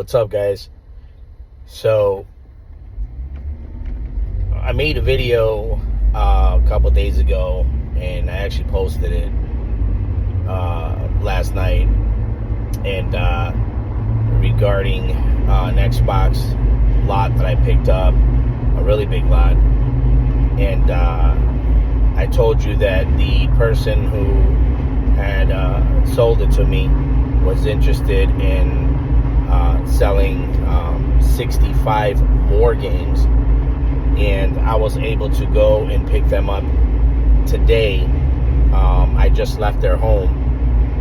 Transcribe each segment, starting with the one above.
What's up, guys? So, I made a video a couple days ago, and I actually posted it last night, and regarding an Xbox lot that I picked up, a really big lot, and I told you that the person who had sold it to me was interested in selling 65 more games, and I was able to go and pick them up today. I just left their home,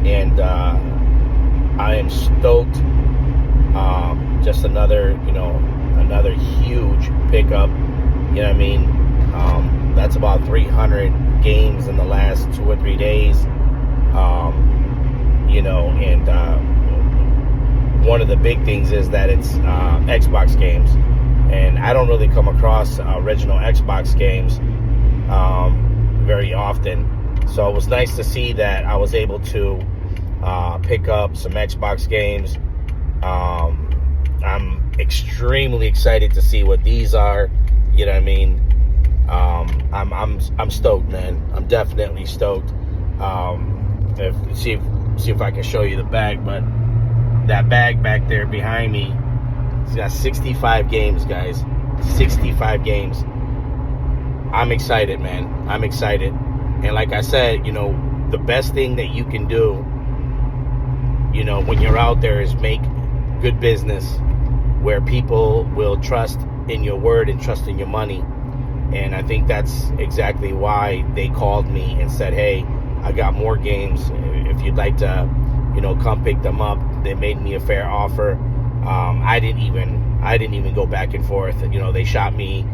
and I am stoked. Just another huge pickup. You know what I mean? That's about 300 games in the last 2 or 3 days. And one of the big things is that it's Xbox games, and I don't really come across original Xbox games very often. So it was nice to see that I was able to pick up some Xbox games. I'm extremely excited to see what these are. You know what I mean? I'm stoked, man. I'm definitely stoked. See if I can show you the bag, but that bag back there behind me, it's got 65 games, guys. 65 games. I'm excited, man. I'm excited. And like I said, the best thing that you can do, when you're out there, is make good business where people will trust in your word and trust in your money. And I think that's exactly why they called me and said, hey, I got more games. If you'd like to, come pick them up. They made me a fair offer. I didn't even go back and forth. They shot me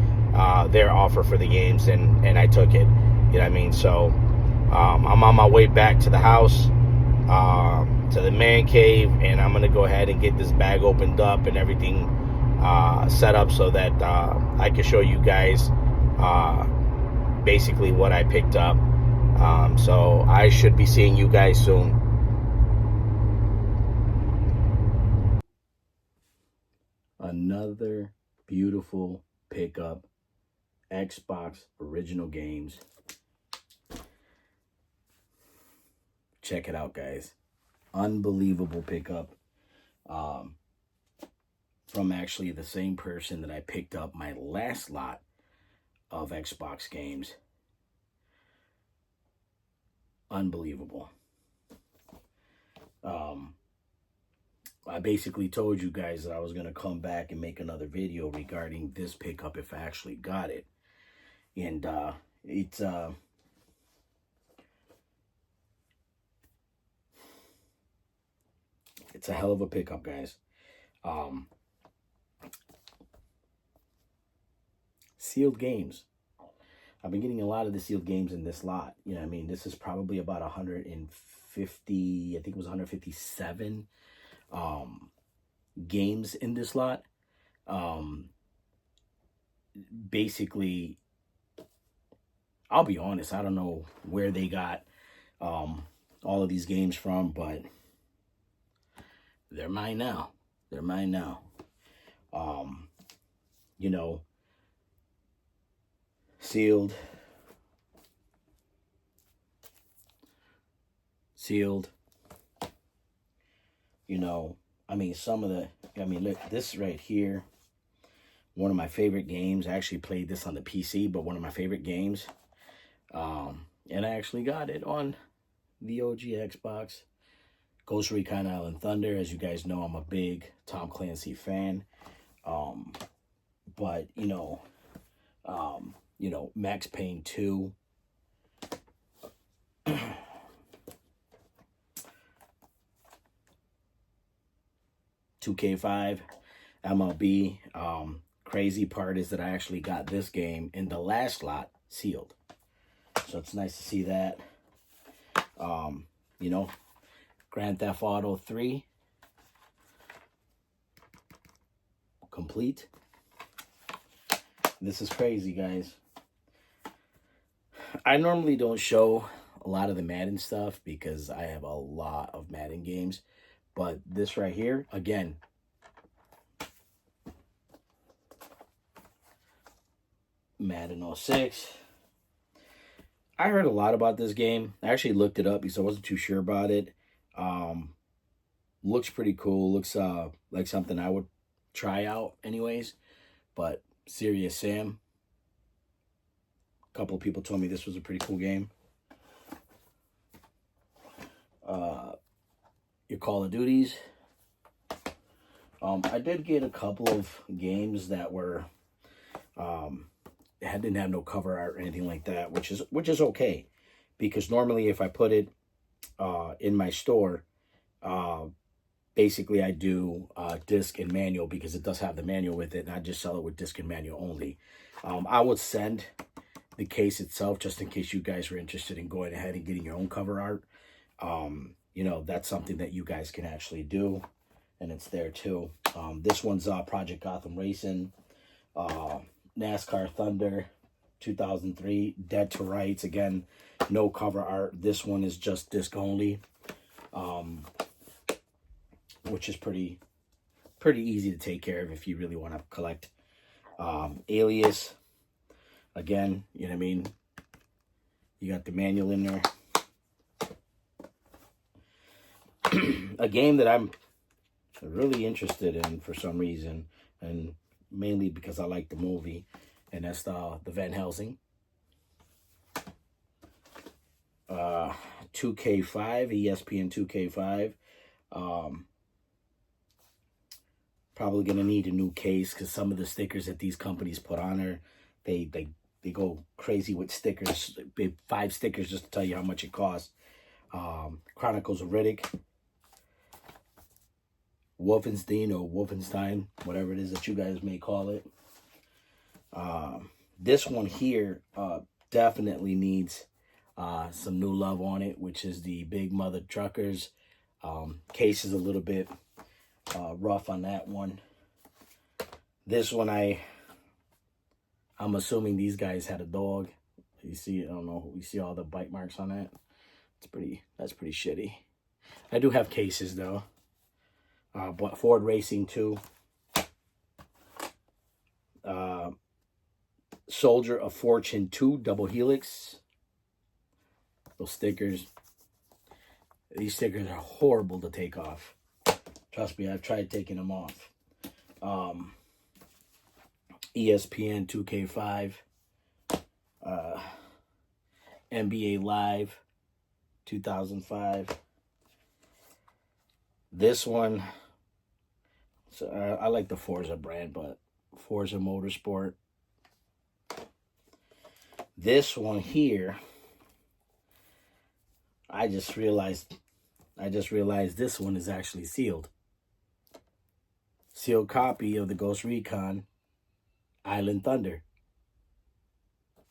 their offer for the games, and I took it. You know what I mean? So I'm on my way back to the house, to the man cave, and I'm gonna go ahead and get this bag opened up and everything set up so that I can show you guys basically what I picked up. So I should be seeing you guys soon. Another beautiful pickup. Xbox original games. Check it out, guys. Unbelievable pickup. From actually the same person that I picked up my last lot of Xbox games. Unbelievable. I basically told you guys that I was going to come back and make another video regarding this pickup if I actually got it. And it's a hell of a pickup, guys. Sealed games. I've been getting a lot of the sealed games in this lot. You know what I mean? This is probably about 150, I think it was 157 games in this lot. Basically, I'll be honest, I don't know where they got all of these games from, but they're mine now. They're mine now. Sealed. Look, this right here, one of my favorite games. I actually played this on the PC, but one of my favorite games. And I actually got it on the OG Xbox. Ghost Recon Island Thunder. As you guys know, I'm a big Tom Clancy fan. But, Max Payne 2. 2K5, MLB. Crazy part is that I actually got this game in the last lot sealed. So it's nice to see that. Grand Theft Auto 3. Complete. This is crazy, guys. I normally don't show a lot of the Madden stuff because I have a lot of Madden games. But this right here, again, Madden 06. I heard a lot about this game. I actually looked it up because I wasn't too sure about it. Looks pretty cool. Looks like something I would try out anyways. But Serious Sam, a couple of people told me this was a pretty cool game. Your Call of Duties. I did get a couple of games that were didn't have no cover art or anything like that, which is okay, because normally if I put it in my store, basically I do disc and manual, because it does have the manual with it, and I just sell it with disc and manual only. I would send the case itself just in case you guys are interested in going ahead and getting your own cover art. You know, that's something that you guys can actually do, and it's there too. This one's Project Gotham Racing, NASCAR Thunder 2003, Dead to Rights. Again, no cover art. This one is just disc only, which is pretty easy to take care of if you really want to collect. Alias, again, you know what I mean? You got the manual in there. A game that I'm really interested in for some reason, and mainly because I like the movie, and that's the Van Helsing. 2K5, ESPN 2K5. Probably gonna need a new case, because some of the stickers that these companies put on there, they go crazy with stickers. 5 stickers just to tell you how much it costs. Chronicles of Riddick, Wolfenstein or Wolfenstein, whatever it is that you guys may call it. This one here definitely needs some new love on it, which is the Big Mother Truckers. Case is a little bit rough on that one. This one, I'm assuming these guys had a dog. You see, I don't know, you see all the bite marks on that. That's pretty shitty. I do have cases though. But Ford Racing 2. Soldier of Fortune 2 Double Helix. Those stickers. These stickers are horrible to take off. Trust me, I've tried taking them off. ESPN 2K5. NBA Live 2005. This one, so I like the Forza brand, but Forza Motorsport. This one here, I just realized this one is actually sealed. Sealed copy of the Ghost Recon Island Thunder.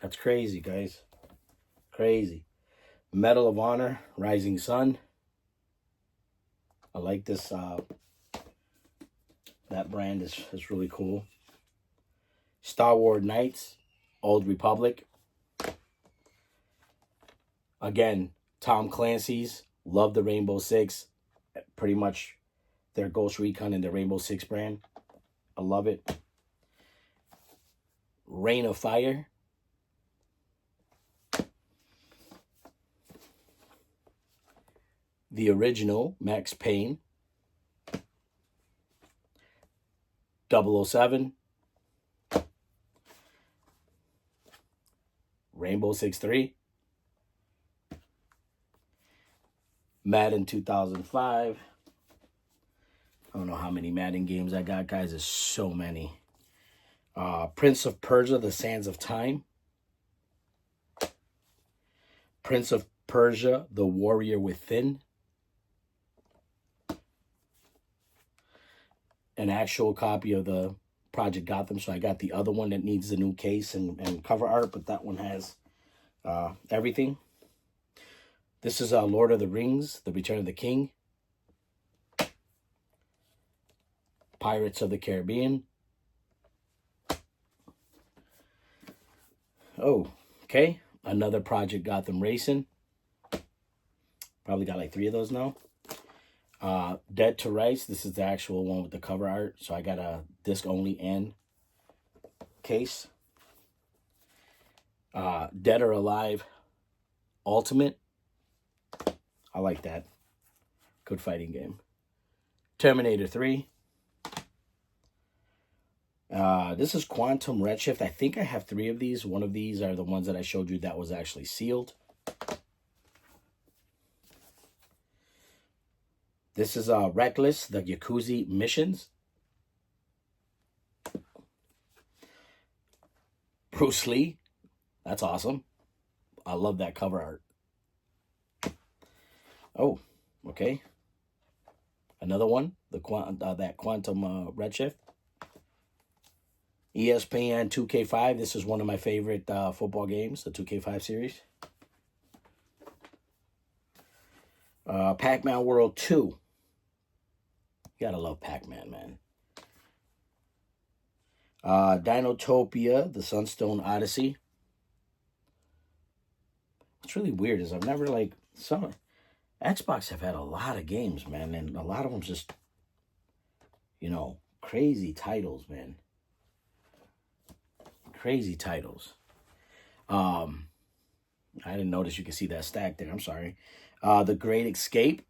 That's crazy, guys. Crazy. Medal of Honor Rising Sun. I like this. That brand is really cool. Star Wars Knights, Old Republic. Again, Tom Clancy's. Love the Rainbow Six. Pretty much their Ghost Recon and their Rainbow Six brand. I love it. Reign of Fire. The original Max Payne. 007. Rainbow Six 3. Madden 2005. I don't know how many Madden games I got, guys. There's so many. Prince of Persia, The Sands of Time. Prince of Persia, The Warrior Within. An actual copy of the Project Gotham. So I got the other one that needs the new case and cover art, but that one has everything. This is Lord of the Rings, The Return of the King. Pirates of the Caribbean. Oh, okay. Another Project Gotham Racing. Probably got like 3 of those now. Dead to Rights. This is the actual one with the cover art. So I got a disc only and case. Dead or Alive Ultimate. I like that. Good fighting game. Terminator 3. This is Quantum Redshift. I think I have 3 of these. One of these are the ones that I showed you that was actually sealed. This is Reckless, the Yakuza missions. Bruce Lee. That's awesome. I love that cover art. Oh, okay. Another one, that Quantum Redshift. ESPN 2K5. This is one of my favorite football games, the 2K5 series. Pac-Man World 2. You gotta love Pac-Man, man. Dinotopia, the Sunstone Odyssey. What's really weird is I've never, like, Xbox have had a lot of games, man, and a lot of them just, you know, crazy titles, man. Crazy titles. I didn't notice you could see that stack there. I'm sorry. The Great Escape.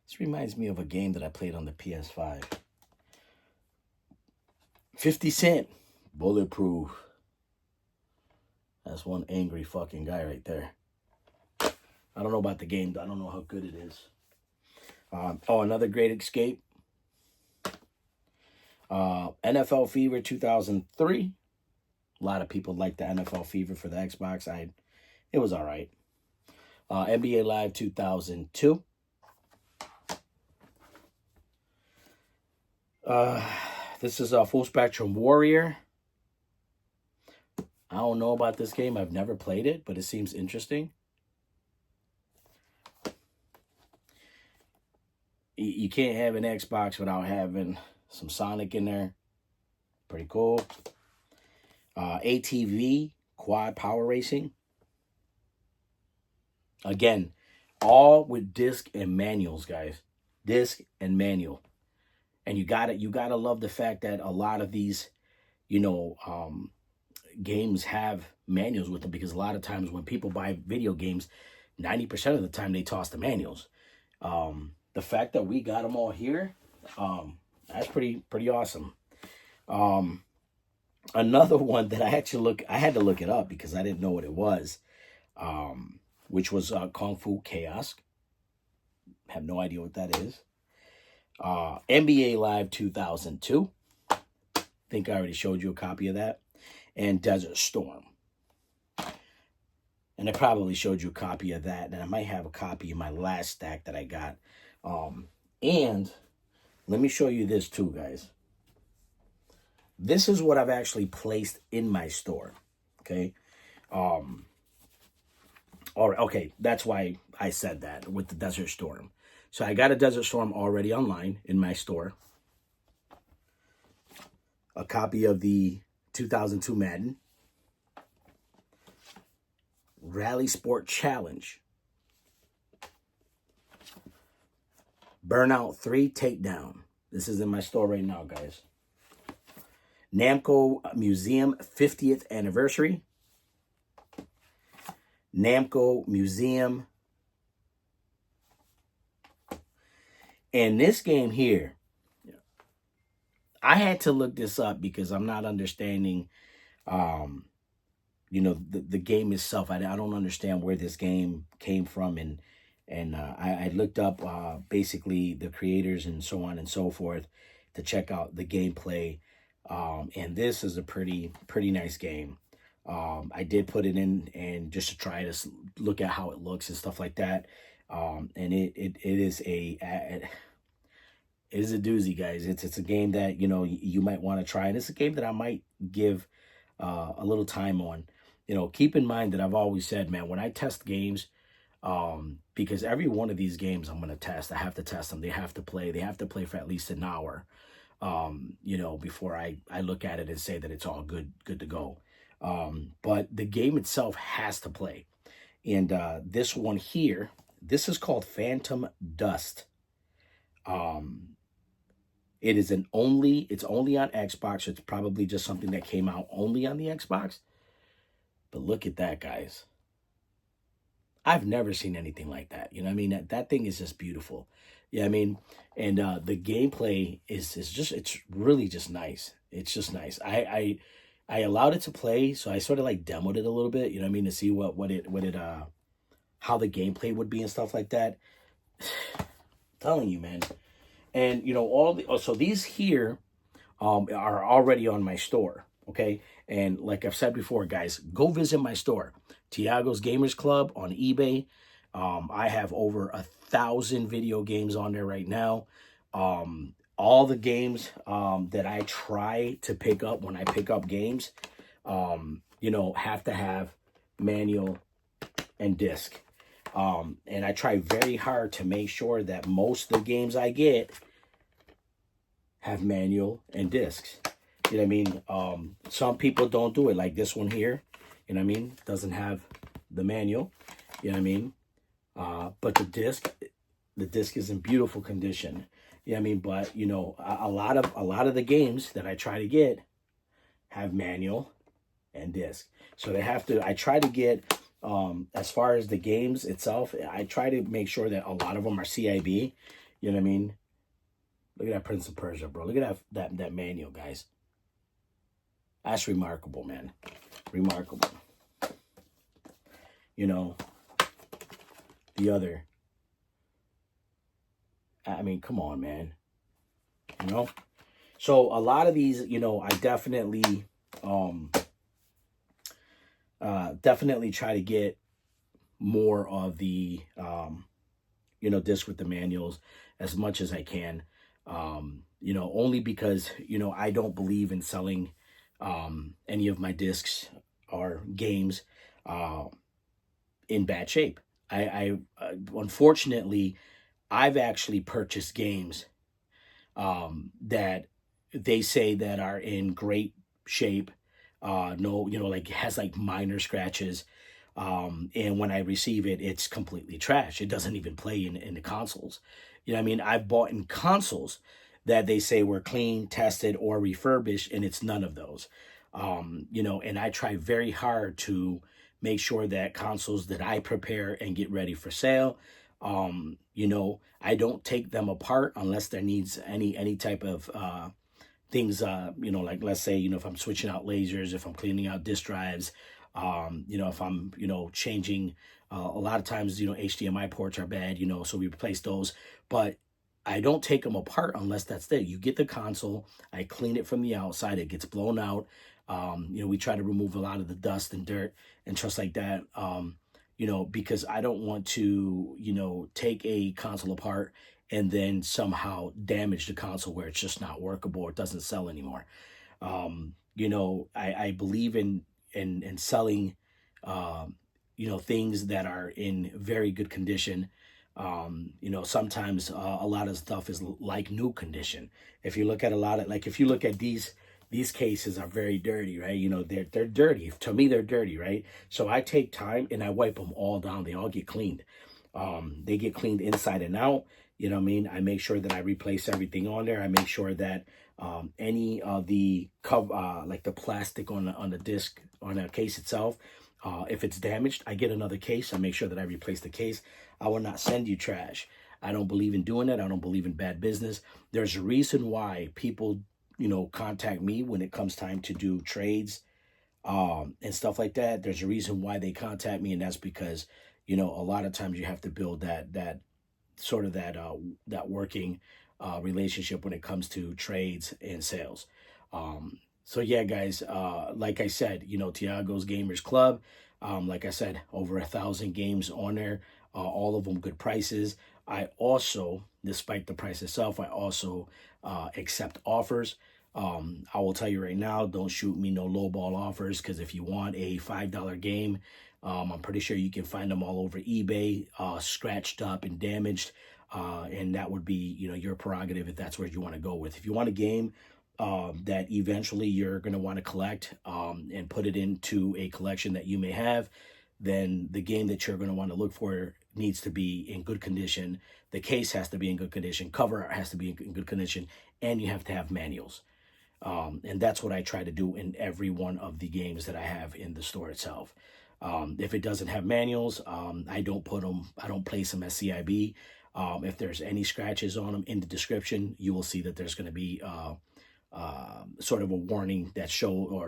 This reminds me of a game that I played on the PS5. 50 Cent. Bulletproof. That's one angry fucking guy right there. I don't know about the game. I don't know how good it is. Another Great Escape. NFL Fever 2003. A lot of people like the NFL Fever for the Xbox. It was all right. NBA Live 2002. This is a Full Spectrum Warrior. I don't know about this game. I've never played it, but it seems interesting. You can't have an Xbox without having some Sonic in there. Pretty cool. ATV, Quad Power Racing. Again, all with disc and manuals, guys. Disc and manual. And you gotta love the fact that a lot of these, you know, games have manuals with them, because a lot of times when people buy video games, 90% of the time they toss the manuals. The fact that we got them all here, that's pretty awesome. Another one that I had to look it up because I didn't know what it was, which was Kung Fu Chaos. Have no idea what that is. NBA Live 2002. Think I already showed you a copy of that. And Desert Storm. And I probably showed you a copy of that. And I might have a copy in my last stack that I got. And let me show you this too, guys. This is what I've actually placed in my store. Okay. All right. Okay. That's why I said that with the Desert Storm. So I got a Desert Storm already online in my store. A copy of the 2002 Madden. Rally Sport Challenge. Burnout 3 Takedown. This is in my store right now, guys. Namco Museum 50th Anniversary. Namco Museum. And this game here, I had to look this up because I'm not understanding, you know, the game itself. I don't understand where this game came from. And I looked up basically the creators and so on and so forth to check out the gameplay. And this is a pretty nice game. I did put it in and just to try to look at how it looks and stuff like that. And it is a doozy, guys. It's a game that, you know, you might want to try. And it's a game that I might give a little time on. You know, keep in mind that I've always said, man, when I test games, because every one of these games I'm going to test, I have to test them. They have to play for at least an hour, you know, before I look at it and say that it's all good to go. But the game itself has to play. And this one here, this is called Phantom Dust. It's only on Xbox. It's probably just something that came out only on the Xbox. But look at that, guys. I've never seen anything like that. You know what I mean? That thing is just beautiful. Yeah, I mean, and the gameplay is just, it's really just nice. It's just nice. I allowed it to play, so I sort of like demoed it a little bit, you know what I mean, to see what it how the gameplay would be and stuff like that. Telling you, man. And you know, so these here are already on my store, okay? And like I've said before, guys, go visit my store, Tiago's Gamers Club on eBay. I have over 1,000 video games on there right now. All the games that I try to pick up when I pick up games, you know, have to have manual and disc. And I try very hard to make sure that most of the games I get have manual and discs. You know what I mean? Some people don't do it, like this one here. You know what I mean? Doesn't have the manual. You know what I mean? But the disc is in beautiful condition. You know what I mean? But you know, a lot of the games that I try to get have manual and disc. So they have to. I try to get as far as the games itself. I try to make sure that a lot of them are CIB. You know what I mean? Look at that Prince of Persia, bro. Look at that manual, guys. That's remarkable, man. Remarkable. You know, the other. I mean, come on, man. You know? So a lot of these, you know, I definitely definitely try to get more of the you know, disc with the manuals as much as I can. You know, only because, you know, I don't believe in selling any of my discs or games in bad shape. I unfortunately, I've actually purchased games that they say that are in great shape. No, you know, like has like minor scratches. And when I receive it, it's completely trash. It doesn't even play in the consoles. You know what I mean? I've bought in consoles that they say were clean, tested, or refurbished, and it's none of those. You know, and I try very hard to make sure that consoles that I prepare and get ready for sale, you know, I don't take them apart unless there needs any type of things, you know, like let's say, you know, if I'm switching out lasers, if I'm cleaning out disk drives, you know, if I'm, you know, changing, a lot of times, you know, HDMI ports are bad, you know, so we replace those. But I don't take them apart unless that's there. You get the console, I clean it from the outside, it gets blown out. You know, we try to remove a lot of the dust and dirt and trust like that. You know, because I don't want to, you know, take a console apart and then somehow damage the console where it's just not workable or it doesn't sell anymore. You know, I believe in selling, you know, things that are in very good condition. You know, sometimes a lot of stuff is like new condition. If you look at a lot of, like, if you look at these cases are very dirty, right? You know, they're dirty. To me, they're dirty, right? So I take time and I wipe them all down. They all get cleaned. They get cleaned inside and out. You know what I mean? I make sure that I replace everything on there. I make sure that any of the cover, like the plastic on the disc, on the case itself, if it's damaged, I get another case. I make sure that I replace the case. I will not send you trash. I don't believe in doing that. I don't believe in bad business. There's a reason why people, you know, contact me when it comes time to do trades and stuff like that. There's a reason why they contact me, and that's because, you know, a lot of times you have to build that sort of that working relationship when it comes to trades and sales. So yeah, guys, like I said, you know, Tiago's Gamers Club, like I said, over 1,000 games on there, all of them good prices. I also, despite the price itself, I also accept offers. I will tell you right now, don't shoot me no lowball offers, because if you want a $5 game, I'm pretty sure you can find them all over eBay, scratched up and damaged, and that would be, you know, your prerogative if that's where you want to go with. If you want a game that eventually you're going to want to collect and put it into a collection that you may have, then the game that you're going to want to look for needs to be in good condition. The case has to be in good condition. Cover has to be in good condition. And you have to have manuals. And that's what I try to do in every one of the games that I have in the store itself. If it doesn't have manuals, I don't place them as CIB. If there's any scratches on them in the description, you will see that there's going to be sort of a warning that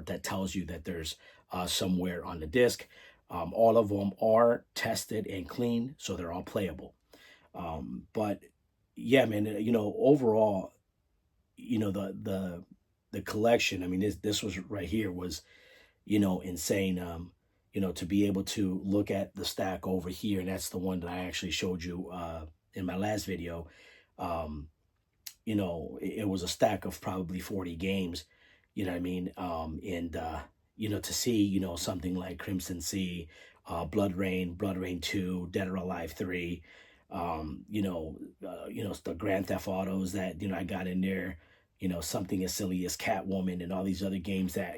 that tells you that there's some wear on the disc. All of them are tested and clean, so they're all playable. But yeah, man, overall, the collection, I mean, this was right here was, insane. To be able to look at the stack over here, and that's the one that I actually showed you in my last video. It was a stack of probably 40 games, you know what I mean? To see, something like Crimson Sea, Blood Rain 2, Dead or Alive 3, the Grand Theft Autos that, I got in there, something as silly as Catwoman and all these other games that,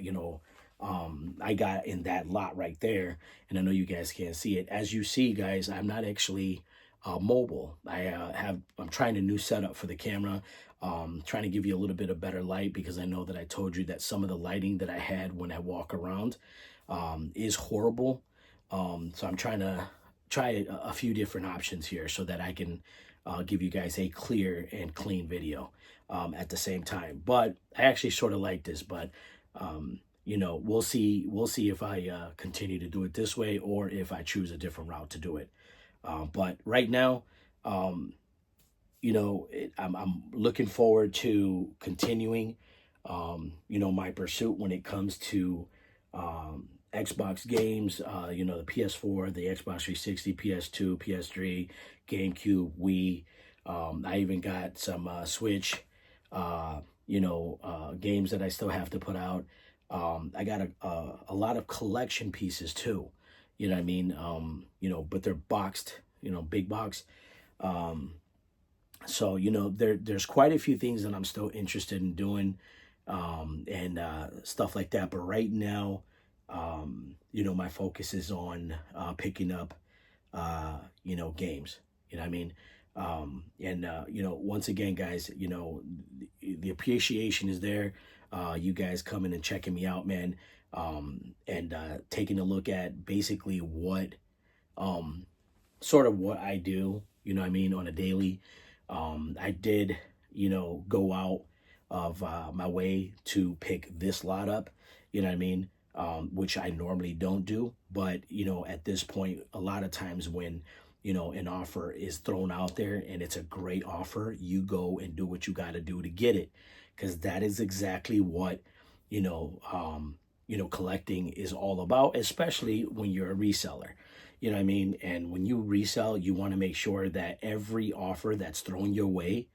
I got in that lot right there. And I know you guys can't see it. As you see, guys, I'm not actually mobile. I'm trying a new setup for the camera, trying to give you a little bit of better light, because I know that I told you that some of the lighting that I had when I walk around is horrible. So I'm trying to try a few different options here so that I can give you guys a clear and clean video at the same time. But I actually sort of like this, but we'll see if I continue to do it this way or if I choose a different route to do it. But right now, I'm looking forward to continuing, my pursuit when it comes to Xbox games, the PS4, the Xbox 360, PS2, PS3, GameCube, Wii. I even got some Switch, games that I still have to put out. I got a lot of collection pieces too. You know what I mean? But they're boxed, big box. So, there's quite a few things that I'm still interested in doing, and stuff like that. But right now, my focus is on picking up, games. You know what I mean? Once again, guys, the appreciation is there. You guys coming and checking me out, man. And taking a look at basically what I do, on a daily. I did, go out of my way to pick this lot up, which I normally don't do. But, at this point, a lot of times when, an offer is thrown out there and it's a great offer, you go and do what you got to do to get it. Because that is exactly what, collecting is all about, especially when you're a reseller. You know what I mean? And when you resell, you want to make sure that every offer that's thrown your way,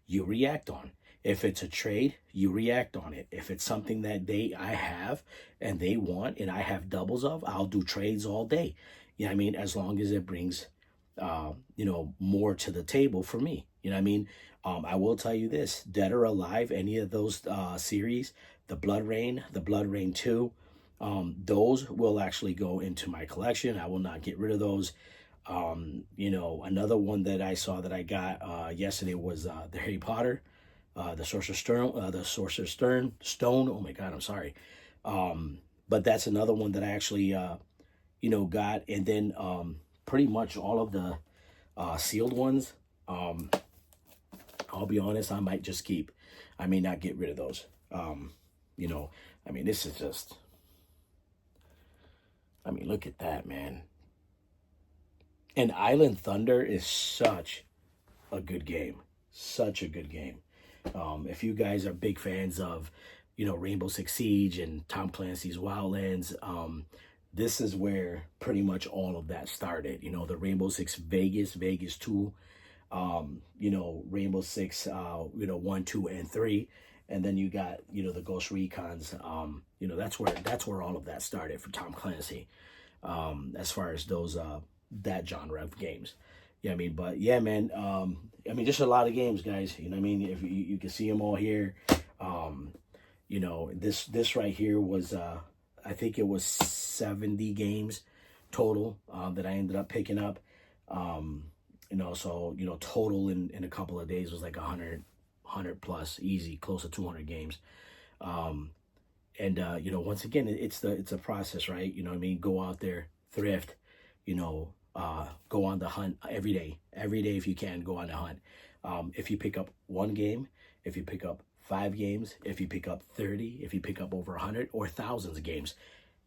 you react on. If it's a trade, you react on it. If it's something that I have and they want and I have doubles of, I'll do trades all day. You know what I mean? As long as it brings, more to the table for me. You know what I mean? I will tell you this, Dead or Alive, any of those series, the Blood Rain 2, those will actually go into my collection. I will not get rid of those. Another one that I saw that I got yesterday was the Harry Potter, the Sorcerer's Stone. Oh my God, I'm sorry. But that's another one that I actually, got. And then pretty much all of the sealed ones, I'll be honest, I might just keep. I may not get rid of those. This is just, look at that, man. And Island Thunder is such a good game. Such a good game. If you guys are big fans of, Rainbow Six Siege and Tom Clancy's Wildlands, this is where pretty much all of that started. The Rainbow Six Vegas 2, Rainbow Six, 1, 2, and 3. And then you got, the Ghost Recons. That's where all of that started for Tom Clancy, as far as those, that genre of games. Yeah, but yeah, man, just a lot of games, guys. If you can see them all here. This right here was, I think it was 70 games total, that I ended up picking up. So, total in a couple of days was like 100 plus, easy, close to 200 games. Once again, it's a process, right? You know what I mean? Go out there, thrift, go on the hunt every day. Every day, if you can, go on the hunt. If you pick up one game, if you pick up 5 games, if you pick up 30, if you pick up over 100 or thousands of games,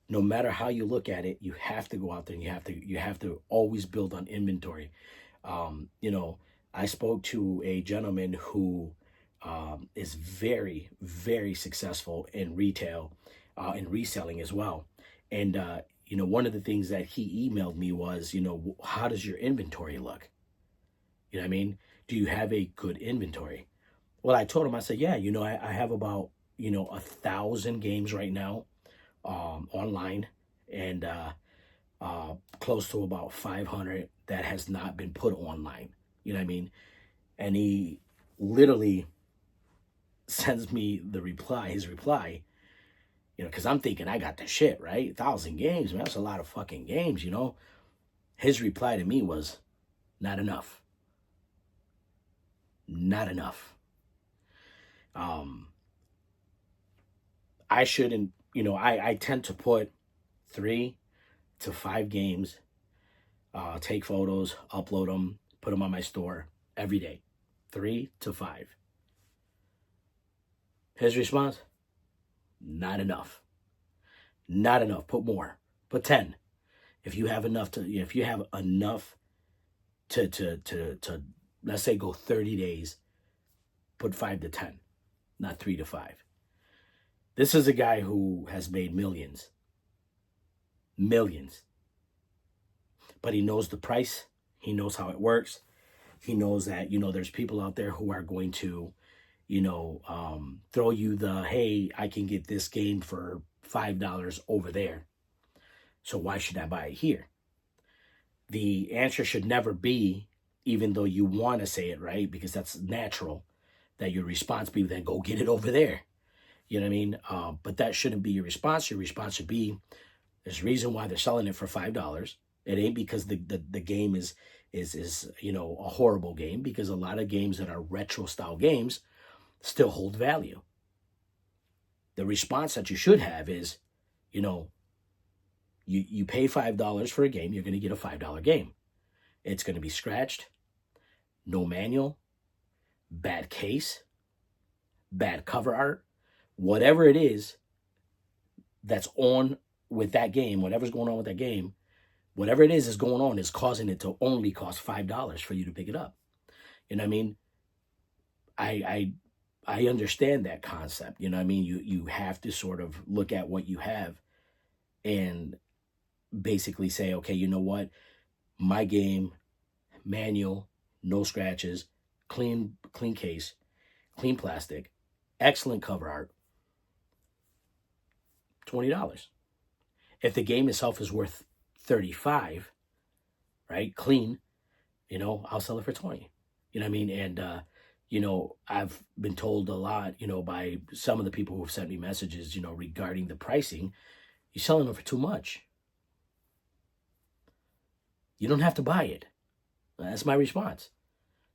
no matter how you look at it, you have to go out there and you have to always build on inventory. I spoke to a gentleman who is very, very successful in retail and reselling as well. And, one of the things that he emailed me was, how does your inventory look? You know what I mean? Do you have a good inventory? Well, I told him, I said, yeah, I have about, 1,000 games right now online, and close to about 500 that has not been put online. You know what I mean? And he literally sends me his reply, because I'm thinking I got the shit, right? 1,000 games, man, that's a lot of fucking games, His reply to me was, not enough. Not enough. I shouldn't, I tend to put 3 to 5 games, take photos, upload them, put them on my store every day. 3 to 5. His response, not enough. Not enough. Put more. Put 10. If you have enough to let's say go 30 days, put 5 to 10, not 3 to 5. This is a guy who has made millions. Millions. But he knows the price. He knows how it works. He knows that, there's people out there who are going to, throw you the, hey, I can get this game for $5 over there. So why should I buy it here? The answer should never be, even though you want to say it, right? Because that's natural, that your response be, then go get it over there. You know what I mean? But that shouldn't be your response. Your response should be, there's a reason why they're selling it for $5. It ain't because the game is a horrible game, because a lot of games that are retro style games still hold value. The response that you should have is, you pay $5 for a game, you're going to get a $5 game. It's going to be scratched, no manual, bad case, bad cover art, whatever it is that's on with that game, whatever's going on with that game, whatever it is going on is causing it to only cost $5 for you to pick it up. You know what I mean? I understand that concept. You know what I mean? You have to sort of look at what you have and basically say, okay, you know what? My game, manual, no scratches, clean case, clean plastic, excellent cover art, $20. If the game itself is worth $35, right, clean, I'll sell it for $20. You know what I mean? And I've been told a lot, by some of the people who have sent me messages, regarding the pricing. You're selling it for too much. You don't have to buy it. That's my response.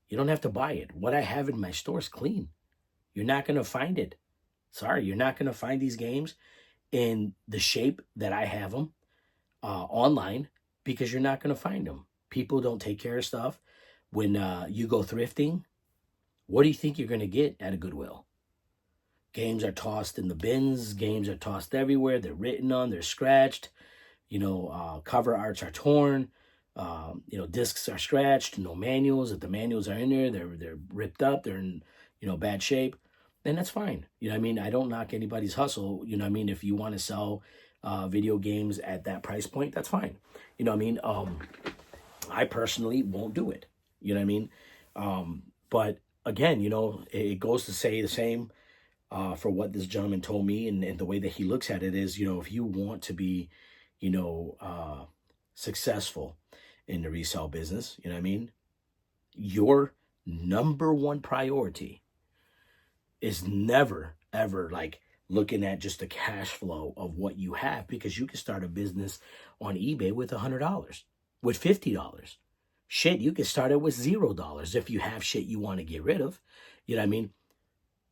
You don't have to buy it. What I have in my store is clean. You're not going to find it. Sorry, you're not going to find these games in the shape that I have them online, because you're not going to find them. People don't take care of stuff. When you go thrifting, what do you think you're going to get at a Goodwill? Games are tossed in the bins. Games are tossed everywhere. They're written on. They're scratched. Cover arts are torn. Discs are scratched. No manuals. If the manuals are in there, they're ripped up. They're in bad shape. Then that's fine. You know what I mean? I don't knock anybody's hustle. You know what I mean? If you want to sell video games at that price point, that's fine. You know what I mean? I personally won't do it. You know what I mean? But again, it goes to say the same for what this gentleman told me, and the way that he looks at it is, if you want to be, successful in the resale business, you know what I mean? Your number one priority is never, ever like looking at just the cash flow of what you have, because you can start a business on eBay with $100, with $50. Shit, you can start it with $0 if you have shit you want to get rid of. You know what I mean?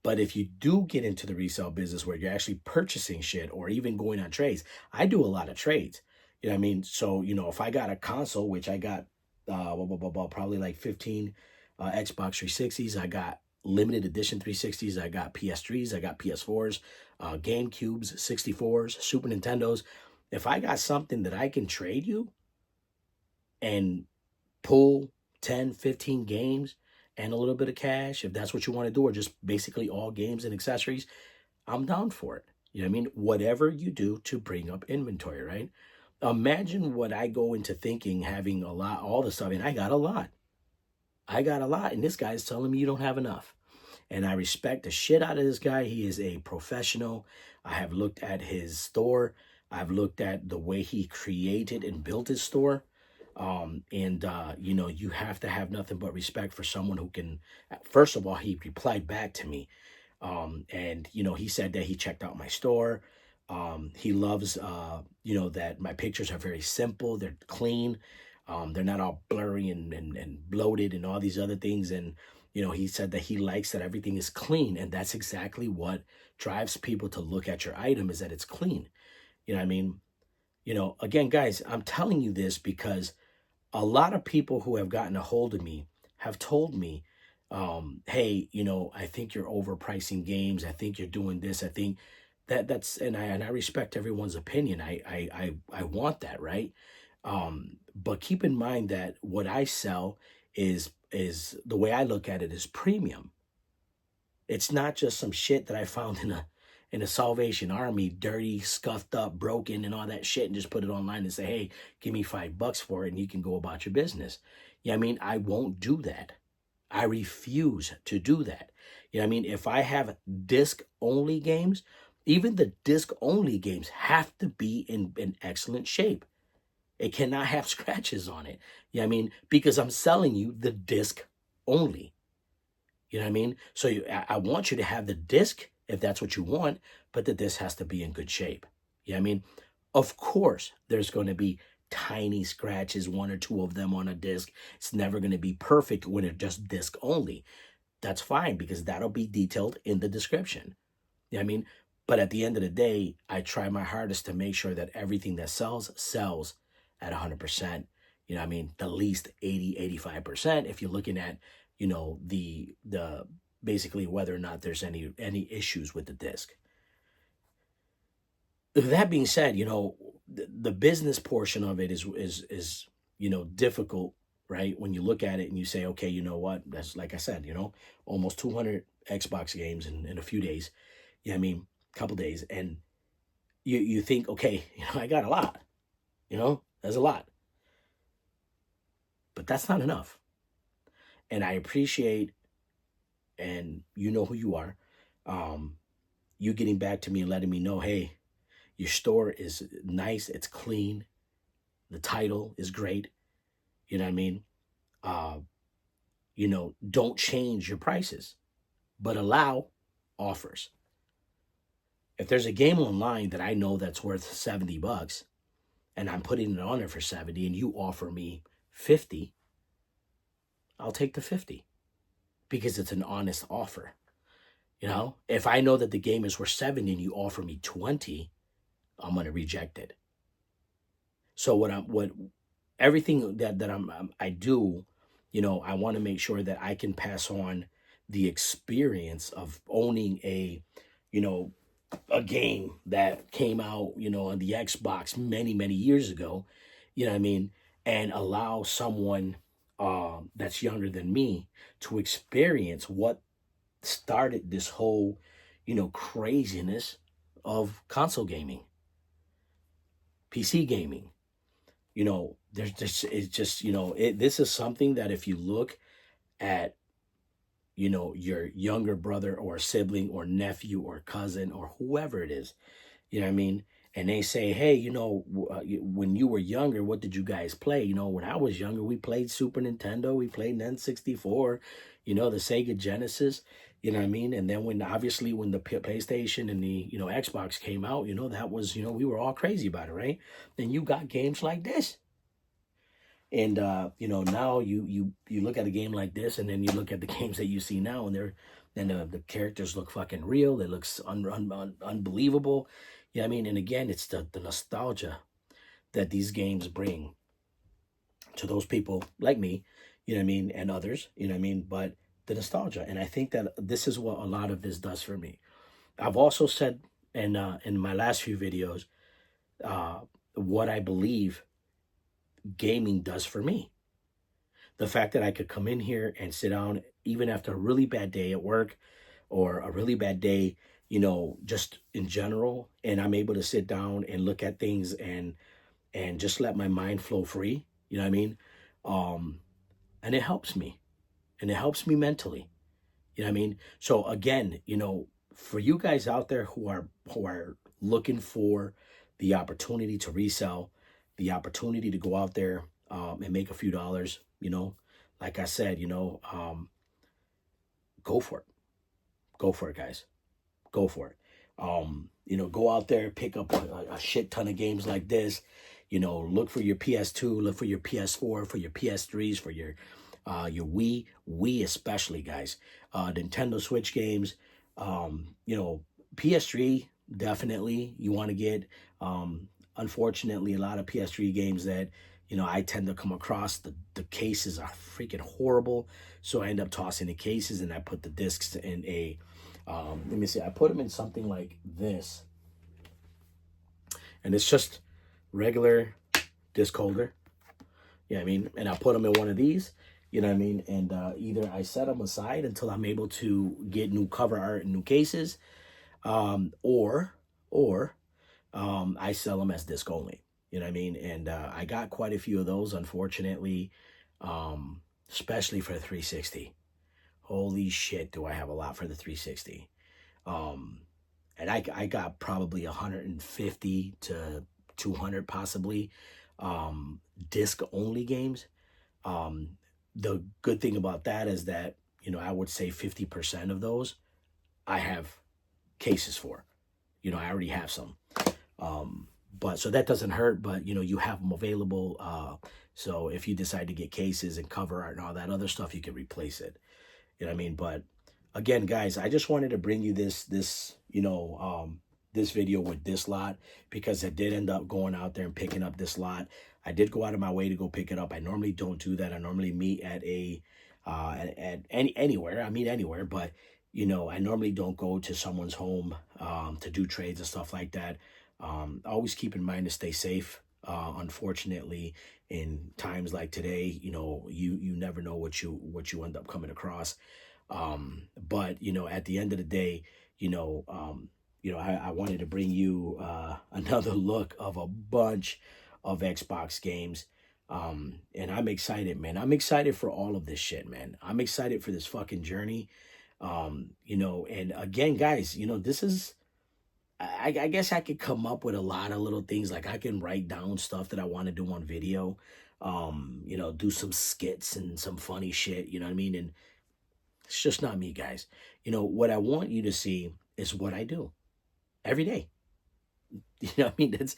But if you do get into the resale business where you're actually purchasing shit or even going on trades, I do a lot of trades. You know what I mean? So, if I got a console, which I got probably like 15 Xbox 360s, I got limited edition 360s, I got PS3s, I got PS4s, GameCubes, 64s, Super Nintendos. If I got something that I can trade you and pull 10, 15 games and a little bit of cash, if that's what you want to do, or just basically all games and accessories, I'm down for it. You know what I mean? Whatever you do to bring up inventory, right? Imagine what I go into thinking, having a lot, all the stuff, and I got a lot. And this guy's telling me you don't have enough. And I respect the shit out of this guy. He is a professional. I have looked at his store. I've looked at the way he created and built his store. You have to have nothing but respect for someone who can, first of all, he replied back to me. He said that he checked out my store. He loves, that my pictures are very simple. They're clean. They're not all blurry and bloated and all these other things. And, he said that he likes that everything is clean. And that's exactly what drives people to look at your item, is that it's clean. You know what I mean? Again, guys, I'm telling you this because a lot of people who have gotten a hold of me have told me, hey, I think you're overpricing games. I think you're doing this. I think and I respect everyone's opinion. I want that, right? But keep in mind that what I sell is the way I look at it is premium. It's not just some shit that I found in a Salvation Army, dirty, scuffed up, broken, and all that shit, and just put it online and say, hey, give me $5 for it and you can go about your business. Yeah, I mean, I won't do that. I refuse to do that. You know what I mean? If I have disc-only games, even the disc-only games have to be in excellent shape. It cannot have scratches on it. You know what I mean? Because I'm selling you the disc only. You know what I mean? So I want you to have the disc if that's what you want, but the disc has to be in good shape. You know what I mean? Of course, there's going to be tiny scratches, one or two of them on a disc. It's never going to be perfect when it's just disc only. That's fine because that'll be detailed in the description. You know what I mean? But at the end of the day, I try my hardest to make sure that everything that sells at 100%. You know what I mean? The least 80, 85% if you're looking at, the basically whether or not there's any issues with the disc. That being said, the business portion of it is difficult, right? When you look at it and you say, okay, you know what? That's like I said, almost 200 Xbox games in a few days. Yeah, I mean, a couple days, and you think, okay, I got a lot. There's a lot, but that's not enough. And I appreciate, and you know who you are, you getting back to me and letting me know, hey, your store is nice, it's clean, the title is great. You know what I mean? Don't change your prices, but allow offers. If there's a game online that I know that's worth $70 and I'm putting it on there for 70 and you offer me 50, I'll take the 50 because it's an honest offer. If I know that the game is worth 70 and you offer me 20, I'm going to reject it. So everything that I do, I want to make sure that I can pass on the experience of owning a game that came out, on the Xbox many, many years ago, you know what I mean? And allow someone that's younger than me to experience what started this whole, craziness of console gaming, PC gaming. This is something that if you look at, your younger brother or sibling or nephew or cousin or whoever it is, you know what I mean? And they say, hey, when you were younger, what did you guys play? When I was younger, we played Super Nintendo, we played N64, the Sega Genesis, you know what I mean? And then when the PlayStation and the, Xbox came out, that was, we were all crazy about it, right? And you got games like this. And now you look at a game like this, and then you look at the games that you see now, and the characters look fucking real. They look unbelievable. Yeah, I mean, and again, it's the nostalgia that these games bring to those people like me, you know what I mean, and others, you know what I mean, but the nostalgia. And I think that this is what a lot of this does for me. I've also said in my last few videos uh, what I believe gaming does for me. The fact that I could come in here and sit down even after a really bad day at work or a really bad day, just in general, and I'm able to sit down and look at things and just let my mind flow free. You know what I mean? Um, and it helps me, and it helps me mentally. You know what I mean? So again, for you guys out there who are looking for the opportunity to resell, the opportunity to go out there and make a few dollars, like I said, go for it. Go for it, guys. Go for it. Go out there, pick up a shit ton of games like this. Look for your PS2, look for your PS4, for your PS3s, for your Wii especially, guys. Nintendo Switch games. PS3 definitely you want to get. Unfortunately, a lot of PS3 games that I tend to come across, the cases are freaking horrible. So I end up tossing the cases and I put the discs in a let me see, I put them in something like this, and it's just regular disc holder. Yeah, I mean, and I put them in one of these, you know what I mean, and either I set them aside until I'm able to get new cover art and new cases, or I sell them as disc only. You know what I mean? And I got quite a few of those, unfortunately, especially for the 360. Holy shit, do I have a lot for the 360. And I got probably 150 to 200 possibly disc only games. The good thing about that is that, I would say 50% of those I have cases for. I already have some. But so that doesn't hurt, but you have them available. So if you decide to get cases and cover art and all that other stuff, you can replace it. You know what I mean? But again, guys, I just wanted to bring you this video with this lot, because I did end up going out there and picking up this lot. I did go out of my way to go pick it up. I normally don't do that. I normally meet at anywhere. I meet anywhere, but I normally don't go to someone's home to do trades and stuff like that. Always keep in mind to stay safe. Unfortunately, in times like today, you never know what you end up coming across. But at the end of the day, I wanted to bring you another look of a bunch of Xbox games. And I'm excited, man. I'm excited for all of this shit, man. I'm excited for this fucking journey. And again, guys, this is, I guess I could come up with a lot of little things. Like I can write down stuff that I want to do on video, do some skits and some funny shit, you know what I mean? And it's just not me, guys. What I want you to see is what I do every day. You know what I mean? That's,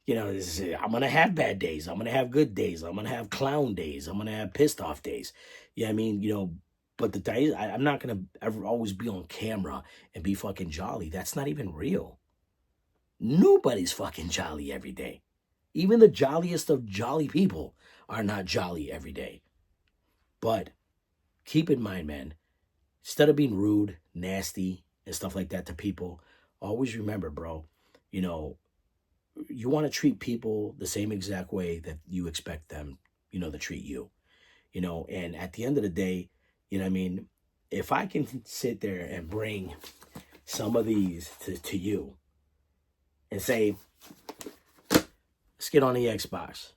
I'm going to have bad days. I'm going to have good days. I'm going to have clown days. I'm going to have pissed off days. Yeah, I mean, but the days, I'm not going to ever always be on camera and be fucking jolly. That's not even real. Nobody's fucking jolly every day. Even the jolliest of jolly people are not jolly every day. But keep in mind, man, instead of being rude, nasty, and stuff like that to people, always remember, bro, you want to treat people the same exact way that you expect them, to treat you. And at the end of the day, what I mean, if I can sit there and bring some of these to you and say, let's get on the Xbox.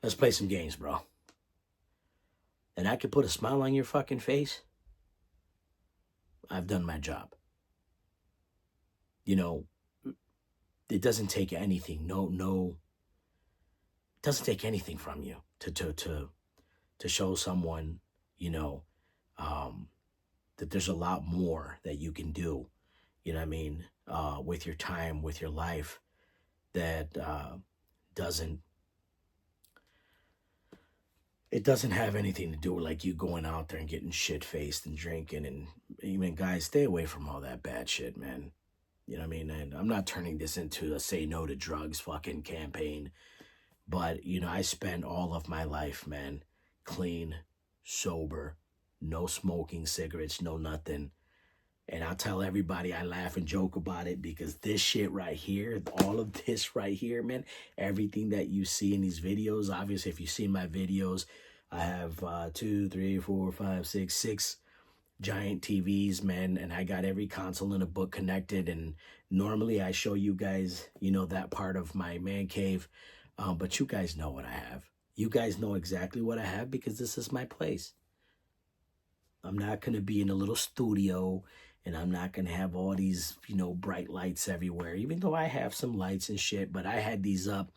Let's play some games, bro. And I can put a smile on your fucking face. I've done my job. It doesn't take anything. No. It doesn't take anything from you to show someone, that there's a lot more that you can do. You know what I mean? With your time, with your life, that doesn't it doesn't have anything to do with like you going out there and getting shit faced and drinking. And even guys, stay away from all that bad shit, man. You know what I mean? And I'm not turning this into a say no to drugs fucking campaign, but you know, I spent all of my life, man, clean, sober, no smoking cigarettes, no nothing. And I'll tell everybody, I laugh and joke about it because this shit right here, all of this right here, man, everything that you see in these videos, obviously, if you see my videos, I have 2, 3, 4, 5, 6 giant TVs, man, and I got every console in a book connected. And normally I show you guys, you know, that part of my man cave, but you guys know what I have. You guys know exactly what I have because this is my place. I'm not going to be in a little studio, and I'm not going to have all these, you know, bright lights everywhere, even though I have some lights and shit, but I had these up,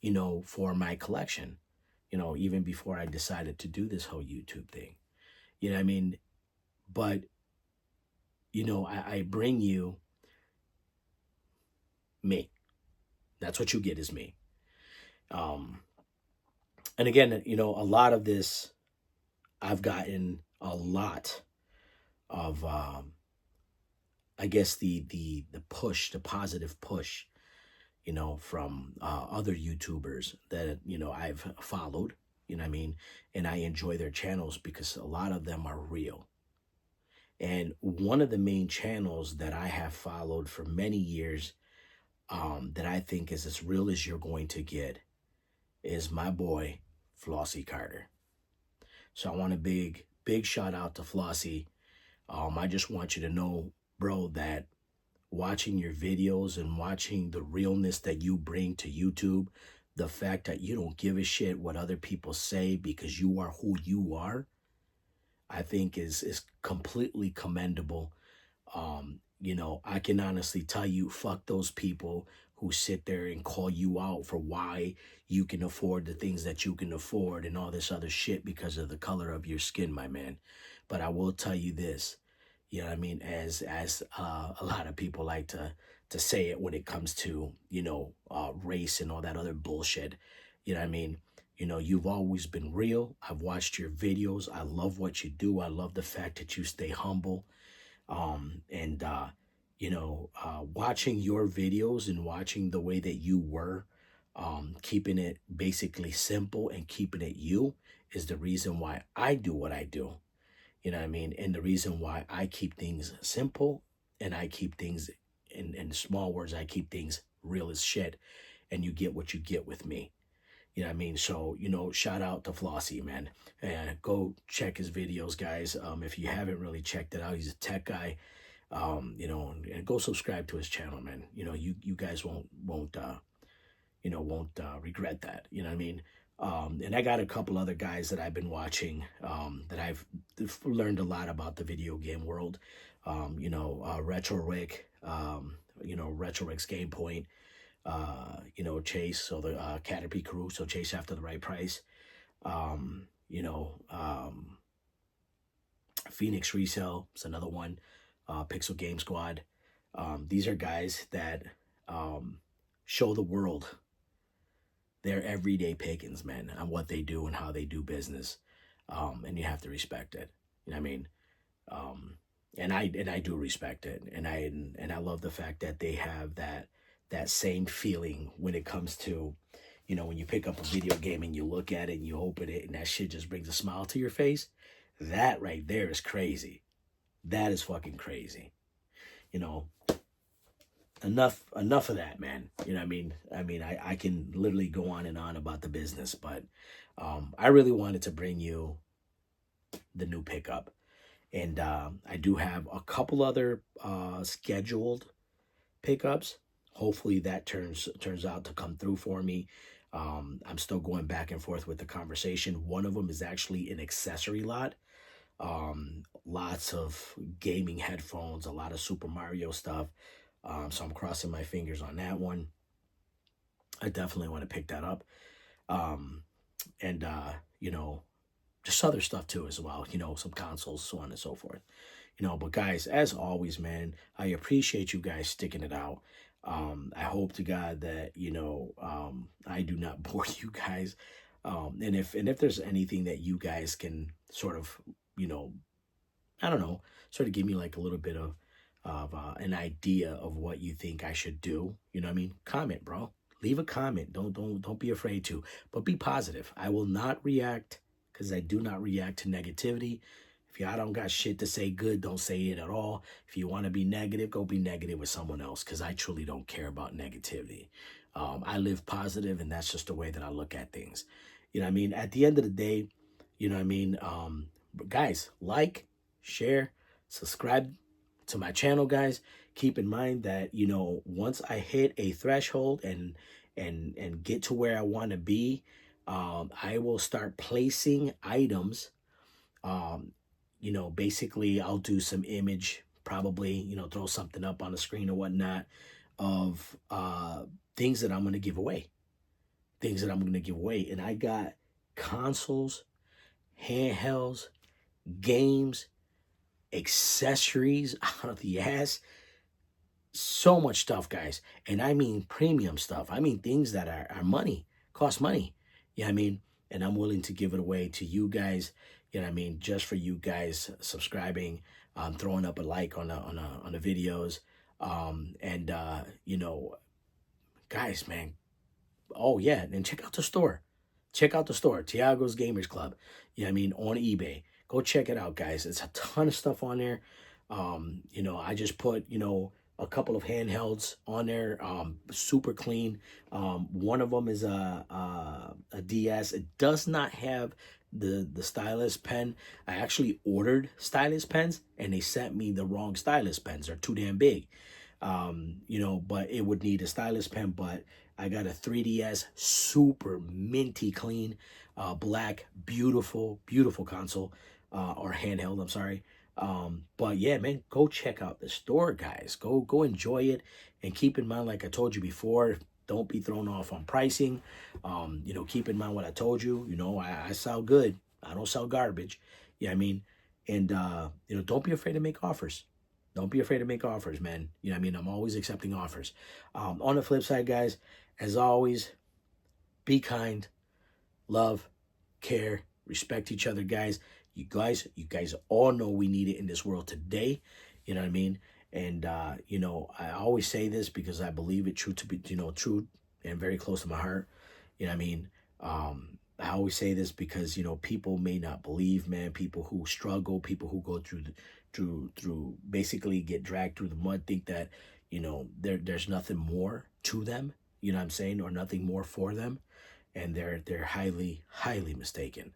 you know, for my collection, you know, even before I decided to do this whole YouTube thing. You know what I mean? But, you know, I bring you me. That's what you get is me. And again, you know, a lot of this, I've gotten a lot of, I guess the push, the positive push, you know, from other YouTubers that, you know, I've followed, you know what I mean? And I enjoy their channels because a lot of them are real. And one of the main channels that I have followed for many years that I think is as real as you're going to get is my boy, Flossie Carter. So I want a big shout out to Flossie. I just want you to know, bro, that watching your videos and watching the realness that you bring to YouTube, the fact that you don't give a shit what other people say because you are who you are, I think is completely commendable. You know, I can honestly tell you, fuck those people who sit there and call you out for why you can afford the things that you can afford and all this other shit because of the color of your skin, my man. But I will tell you this, you know what I mean, as a lot of people like to say it when it comes to, you know, race and all that other bullshit. You know what I mean? You know, you've always been real. I've watched your videos. I love what you do. I love the fact that you stay humble. You know, watching your videos and watching the way that you were, keeping it basically simple and keeping it you is the reason why I do what I do. You know what I mean? And the reason why I keep things simple and I keep things in small words, I keep things real as shit. And you get what you get with me. You know what I mean? So, you know, shout out to Flossie, man. And go check his videos, guys. If you haven't really checked it out, he's a tech guy. You know, and go subscribe to his channel, man. You know, you guys won't regret that. You know what I mean? And I got a couple other guys that I've been watching that I've learned a lot about the video game world. You know, Retro Rick, you know, Retro Rick's Game Point, you know, Chase, so the Caterpie crew, so Chase After the Right Price, you know, Phoenix Resale is another one, Pixel Game Squad. These are guys that show the world their everyday pickings, man, on what they do and how they do business. And you have to respect it. You know what I mean? And I do respect it. And I love the fact that they have that same feeling when it comes to, you know, when you pick up a video game and you look at it and you open it and that shit just brings a smile to your face. That right there is crazy. That is fucking crazy. You know, enough of that, man. You know what I mean? I can literally go on and on about the business, but I really wanted to bring you the new pickup. And I do have a couple other scheduled pickups. Hopefully that turns out to come through for me. I'm still going back and forth with the conversation. One of them is actually an accessory lot. Lots of gaming headphones, a lot of Super Mario stuff. So I'm crossing my fingers on that one. I definitely want to pick that up. You know, just other stuff too as well, you know, some consoles, so on and so forth. You know, but guys, as always, man, I appreciate you guys sticking it out. I hope to God that, you know, I do not bore you guys. And if there's anything that you guys can sort of, you know, I don't know, sort of give me like a little bit of an idea of what you think I should do. You know what I mean? Comment, bro. Leave a comment. Don't be afraid to, but be positive. I will not react because I do not react to negativity. If y'all don't got shit to say good, don't say it at all. If you want to be negative, go be negative with someone else because I truly don't care about negativity. I live positive, and that's just the way that I look at things. You know what I mean? At the end of the day, you know what I mean? But guys, like, share, subscribe to my channel, guys. Keep in mind that, you know, once I hit a threshold and get to where I want to be, I will start placing items. um you know, basically I'll do some image, probably, you know, throw something up on the screen or whatnot of things that I'm going to give away. Things that I'm going to give away. And I got consoles, handhelds, games, accessories out of the ass. So much stuff, guys. And I mean premium stuff. I mean things that are money, cost money. Yeah, I mean, and I'm willing to give it away to you guys. You know what I mean? Just for you guys subscribing, throwing up a like on the videos. And you know, guys, man. Oh yeah, and check out the store. Check out the store, Tiago's Gamers Club. Yeah, I mean, on eBay. Go check it out, guys. It's a ton of stuff on there. You know, I just put, you know, a couple of handhelds on there, super clean. One of them is a DS. It does not have the stylus pen. I actually ordered stylus pens, and they sent me the wrong stylus pens. They're too damn big. You know, but it would need a stylus pen. But I got a 3DS, super minty clean, black, beautiful, beautiful console, or handheld, I'm sorry. But yeah, man, go check out the store, guys. Go enjoy it. And keep in mind, like I told you before, don't be thrown off on pricing. You know, keep in mind what I told you. You know, I sell good. I don't sell garbage. Yeah, I mean, and you know, don't be afraid to make offers. Don't be afraid to make offers, man. You know what I mean? I'm always accepting offers. On the flip side, guys, as always, be kind, love, care, respect each other, guys. You guys all know we need it in this world today. You know what I mean? And you know, I always say this because I believe it true to be, you know, true and very close to my heart. You know what I mean? I always say this because, you know, people may not believe, man. People who struggle, people who go through basically get dragged through the mud, think that, you know, there's nothing more to them. You know what I'm saying? Or nothing more for them. And they're highly mistaken.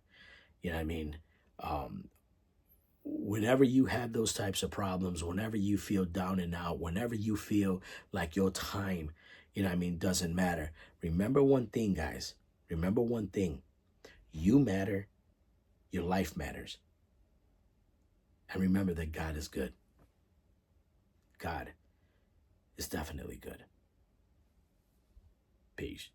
You know what I mean? Whenever you have those types of problems, whenever you feel down and out, whenever you feel like your time, you know what I mean, doesn't matter, remember one thing, guys. Remember one thing. You matter. Your life matters. And remember that God is good. God is definitely good. Peace.